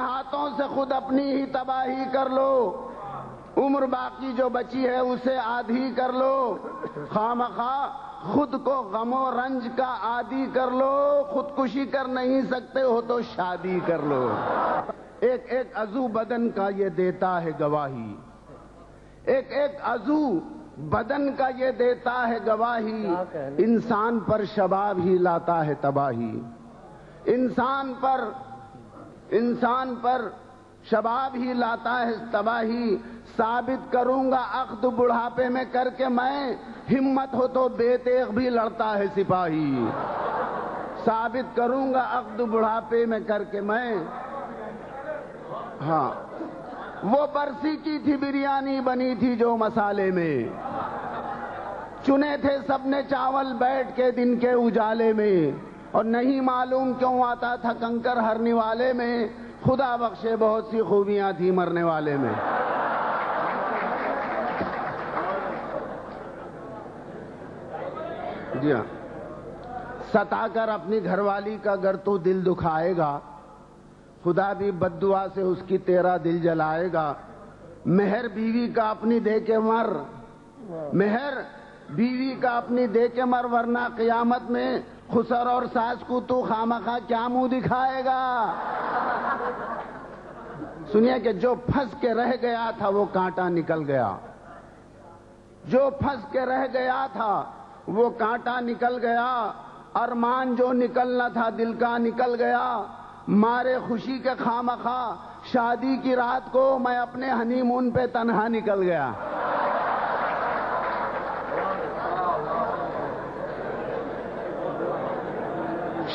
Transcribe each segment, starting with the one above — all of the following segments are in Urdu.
ہاتھوں سے خود اپنی ہی تباہی کر لو، عمر باقی جو بچی ہے اسے آدھی کر لو، خواہ خود کو غم و رنج کا عادی کر لو، خودکشی کر نہیں سکتے ہو تو شادی کر لو۔ ایک ایک عضو بدن کا یہ دیتا ہے گواہی، ایک ایک عضو بدن کا یہ دیتا ہے گواہی، انسان پر شباب ہی لاتا ہے تباہی، انسان پر شباب ہی لاتا ہے تباہی۔ ثابت کروں گا عقد بڑھاپے میں کر کے میں، ہمت ہو تو بے تیغ بھی لڑتا ہے سپاہی، ثابت کروں گا عقد بڑھاپے میں کر کے میں۔ ہاں وہ برسی کی تھی بریانی بنی تھی جو مسالے میں، چنے تھے سب نے چاول بیٹھ کے دن کے اجالے میں، اور نہیں معلوم کیوں آتا تھا کنکر ہر نوالے میں، خدا بخشے بہت سی خوبیاں تھی مرنے والے میں۔ جی ہاں، ستا کر اپنی گھر والی کا گر تو دل دکھائے گا، خدا بھی بد دعا سے اس کی تیرا دل جلائے گا۔ مہر بیوی کا اپنی دے کے مر، مہر بیوی کا اپنی دے کے مر، ورنہ قیامت میں خسر اور ساس کو تو خامخواہ کیا منہ دکھائے گا۔ سنیے کہ جو پھنس کے رہ گیا تھا وہ کانٹا نکل گیا، جو پھنس کے رہ گیا تھا وہ کانٹا نکل گیا، ارمان جو نکلنا تھا دل کا نکل گیا، مارے خوشی کے خامخواہ شادی کی رات کو میں اپنے ہنی مون پہ تنہا نکل گیا۔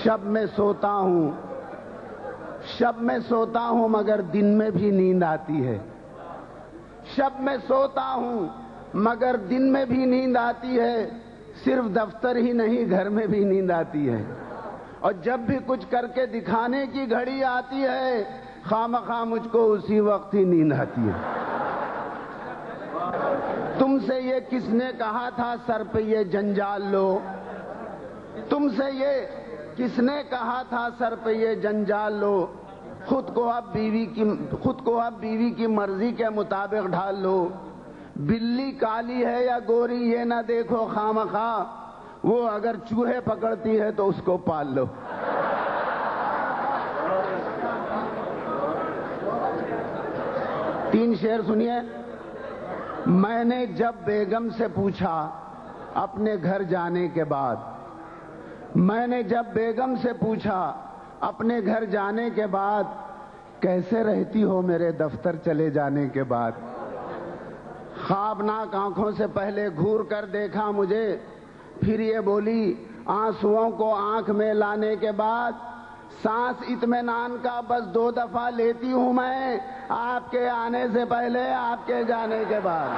شب میں سوتا ہوں مگر دن میں بھی نیند آتی ہے، شب میں سوتا ہوں مگر دن میں بھی نیند آتی ہے، صرف دفتر ہی نہیں گھر میں بھی نیند آتی ہے، اور جب بھی کچھ کر کے دکھانے کی گھڑی آتی ہے خامخواہ مجھ کو اسی وقت ہی نیند آتی ہے۔ تم سے یہ کس نے کہا تھا سر پہ یہ جنجال لو، تم سے یہ کس نے کہا تھا سر پہ یہ جنجال لو، خود کو اب بیوی کی مرضی کے مطابق ڈھال لو، بلی کالی ہے یا گوری یہ نہ دیکھو خامخواہ، وہ اگر چوہے پکڑتی ہے تو اس کو پال لو۔ تین شعر سنیے۔ میں نے جب بیگم سے پوچھا اپنے گھر جانے کے بعد، میں نے جب بیگم سے پوچھا اپنے گھر جانے کے بعد، کیسے رہتی ہو میرے دفتر چلے جانے کے بعد، خوابناک آنکھوں سے پہلے گھور کر دیکھا مجھے، پھر یہ بولی آنسوؤں کو آنکھ میں لانے کے بعد، سانس اطمینان کا بس 2 دفعہ لیتی ہوں میں، آپ کے آنے سے پہلے آپ کے جانے کے بعد۔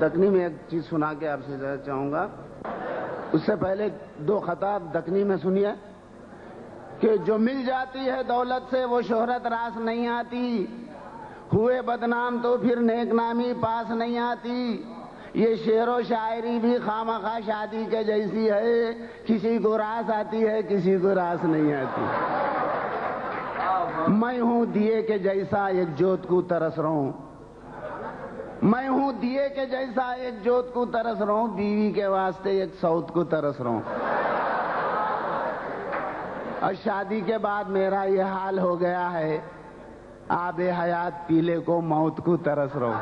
دکنی میں ایک چیز سنا کے آپ سے چاہوں گا، اس سے پہلے 2 خطاب دکنی میں سنیے کہ جو مل جاتی ہے دولت سے وہ شہرت راس نہیں آتی، ہوئے بدنام تو پھر نیک نامی پاس نہیں آتی، یہ شعر و شاعری بھی خامخواہ شادی کے جیسی ہے، کسی کو راس آتی ہے کسی کو راس نہیں آتی۔ میں ہوں دیے کے جیسا ایک جوت کو ترس رہا ہوں، میں ہوں دیے کے جیسا ایک جوت کو ترس رہا ہوں، بیوی کے واسطے ایک سوت کو ترس رہا ہوں، اور شادی کے بعد میرا یہ حال ہو گیا ہے، آب حیات پیلے کو موت کو ترس رہا ہوں۔